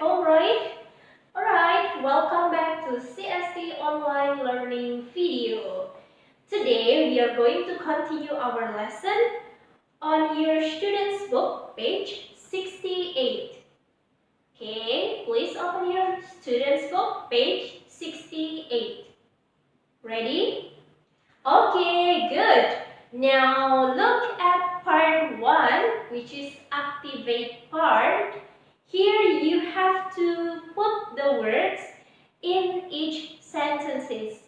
home, right? Alright, welcome back to CST Online Learning video. Today we are going to continue our lesson on your student's book, page 68. Okay, please open your student's book, page 68. Ready? Okay, good. Now look at part 1, which is activate part. Here you have to put the words in each sentences,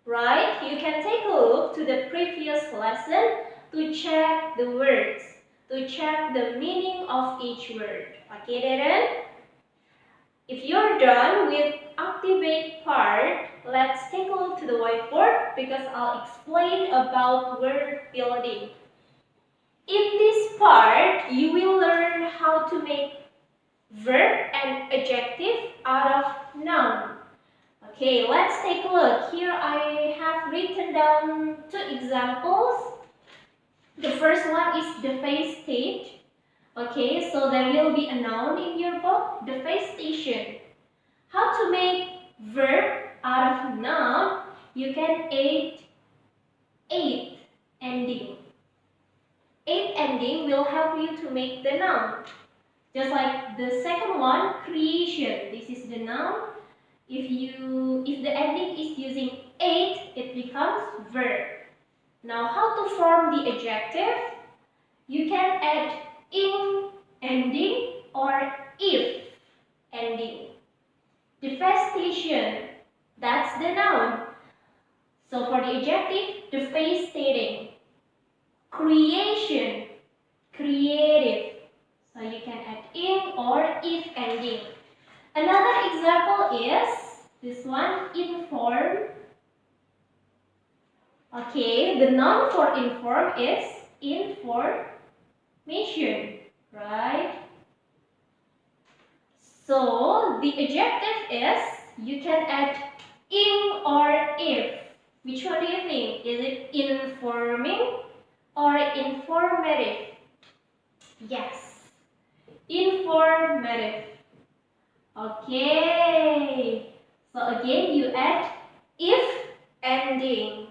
right? You can take a look to the previous lesson to check the words, to check the meaning of each word. Okay, Darren? If you're done with activate part, let's take a look to the whiteboard because I'll explain about word building. In this part, you will learn how to make verb and adjective out of noun. Okay, let's take a look. Here I have written down 2 examples. The first one is the face stage. Okay, so there will be a noun in your book, the face station. How to make verb out of noun? You can add 8 ending. 8 ending will help you to make the noun. Just like the second one, creation. This is the noun. If the ending is using 8, it becomes verb. Now, how to form the adjective? You can add in ending or if ending. Devastation, that's the noun. So for the adjective, devastating. Creation, creative. So you can add in or if ending. Another example is this one, inform. Okay, the noun for inform is information, right? So the adjective is, you can add in or if. Which one do you think? Is it informing or informative? Yes, informative. Okay, so again you add if ending.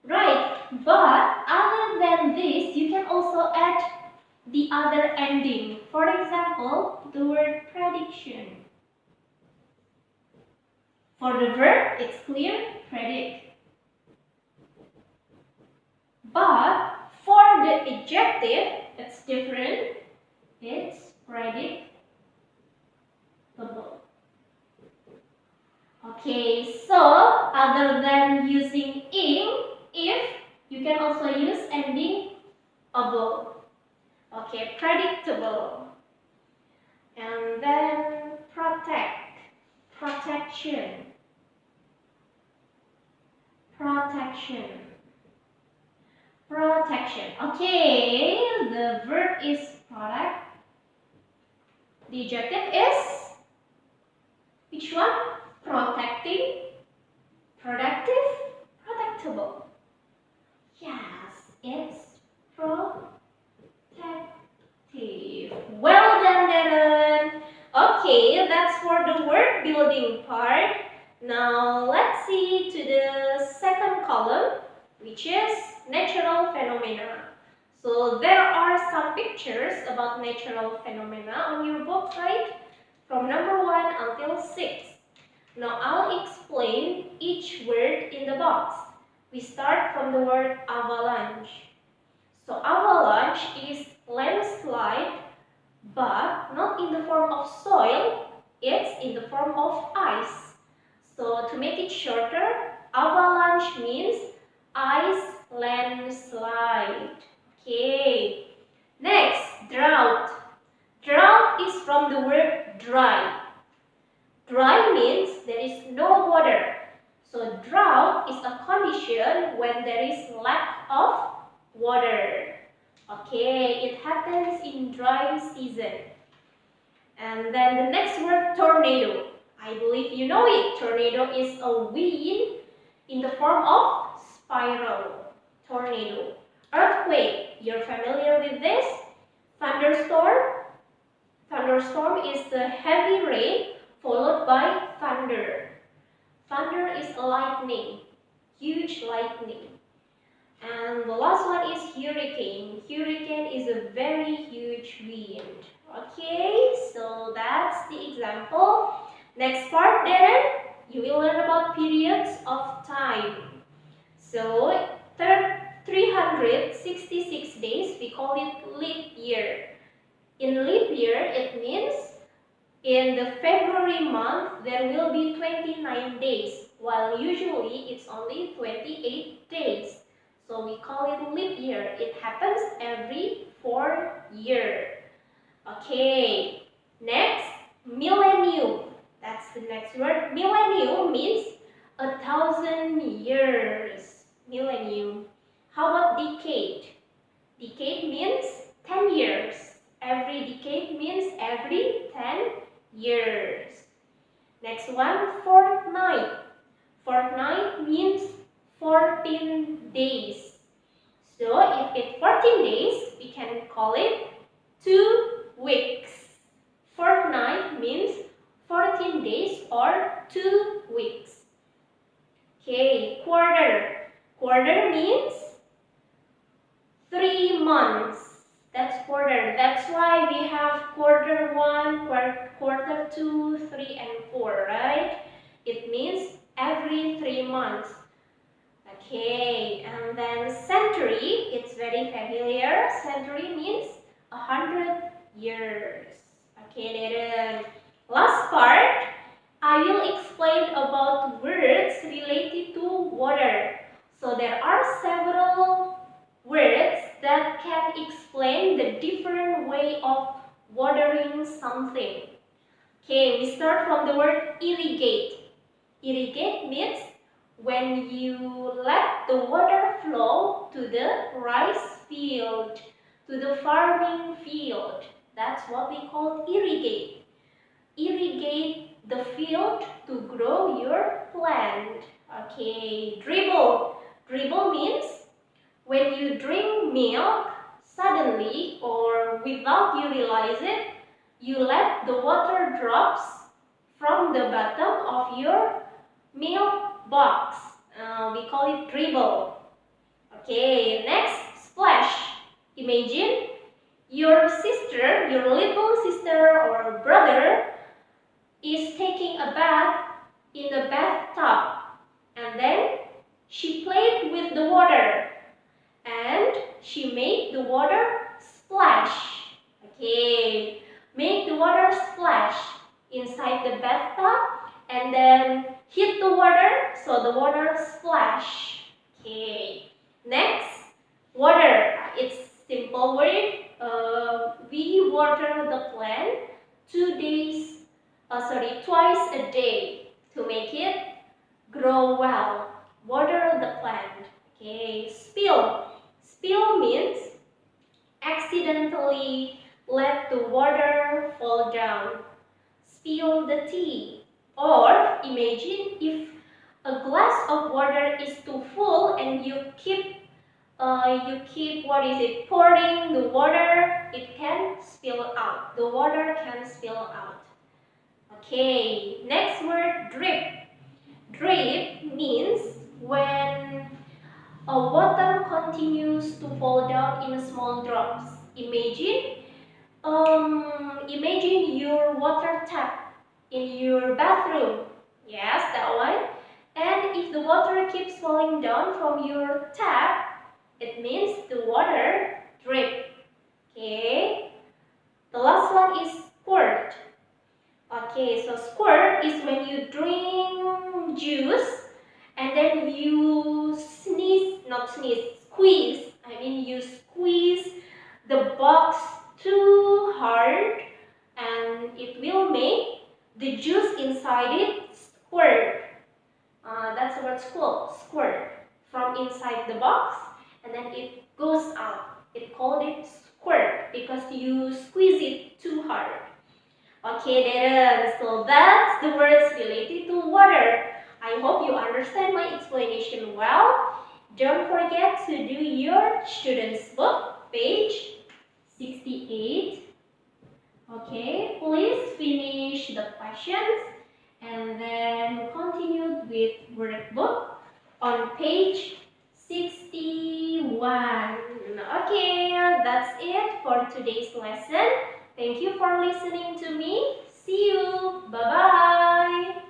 Right, but other than this, you can also add the other ending. For example, the word prediction. For the verb, it's clear, predict. But for the adjective, it's different. It's predictable. Okay, so other than using in, if, you can also use ending able. Okay, predictable. And then protect, protection, protection, protection. Okay, the verb is protect. The adjective is which one? Protecting, productive, protectable. Yes, it's protective. Well done, Darren. Okay, that's for the word building part. Now let's see to the second column, which is natural phenomena. So there are some pictures about natural phenomena on your book, right? From number 1 until 6. Now I'll explain each word in the box. We start from the word avalanche. So avalanche is landslide, but not in the form of soil, it's in the form of ice. So to make it shorter, avalanche means ice landslide. Okay. Next, drought. Drought is from the word dry. Dry means there is no water. So drought is a condition when there is lack of water. Okay, it happens in dry season. And then the next word, tornado. I believe you know it. Tornado is a wind in the form of spiral. Tornado. Earthquake. You're familiar with this? Thunderstorm. Thunderstorm is the heavy rain followed by thunder. Thunder is lightning, huge lightning. And the last one is hurricane. Hurricane is a very huge wind. Okay, so that's the example. Next part, Darren, you will learn about periods of time. So, 366 days, we call it leap year. In leap year, it means in the February month, there will be 29 days, while usually it's only 28 days. So we call it leap year. It happens every 4 years. Okay, next, millennium. That's the next word. Millennium means 1,000 years. Millennium. How about decade? Decade means 10 years. Every decade means every 10 years. Next one, fortnight. Fortnight means 14 days. So if it's 14 days, we can call it 2 weeks. Fortnight means 14 days or 2 weeks. Okay, quarter. Quarter means 3 months. That's quarter. That's why we have quarter 1, quarter 2, 3, and 4, right? It means every 3 months. Okay, and then century, it's very familiar. Century means 100 years. Okay, then last part, I will explain about words related to water. So there are several words that can explain the different way of watering something. Okay, we start from the word irrigate. Irrigate means when you let the water flow to the rice field, to the farming field. That's what we call irrigate. Irrigate the field to grow your plant. Okay, dribble. Dribble means when you drink milk suddenly or without you realize it, you let the water drops from the bottom of your milk box. We call it dribble. Okay, next, splash. Imagine your sister, your little sister or brother is taking a bath in the bathtub, and then she played with the water and she made the water splash. Okay, make the water splash inside the bathtub and then hit the water so the water splash. Okay, next, water. It's simple word. We water the plant twice a day to make it grow well. Water the plant. Okay, spill. Spill means accidentally let the water fall down. Spill the tea. Or imagine if a glass of water is too full and you keep pouring the water, it can spill out. The water can spill out. Okay, next word, drip. Drip means when a water continues to fall down in small drops. Imagine your water tap in your bathroom. Yes, that one. And if the water keeps falling down from your tap, it means the water drip. Okay. The last one is squirt. Okay, so squirt is when you drink juice and then you squeeze. You squeeze the box too hard and it will make the juice inside it squirt. That's the word squirt. From inside the box and then it goes out. It called it squirt because you squeeze it too hard. Okay, then, so that's the words related to water. I hope you understand my explanation well. Don't forget to do your student's book, page 68. Okay, finish the questions and then continued with workbook on page 61. Okay, that's it for today's lesson. Thank you for listening to me. See you. Bye-bye.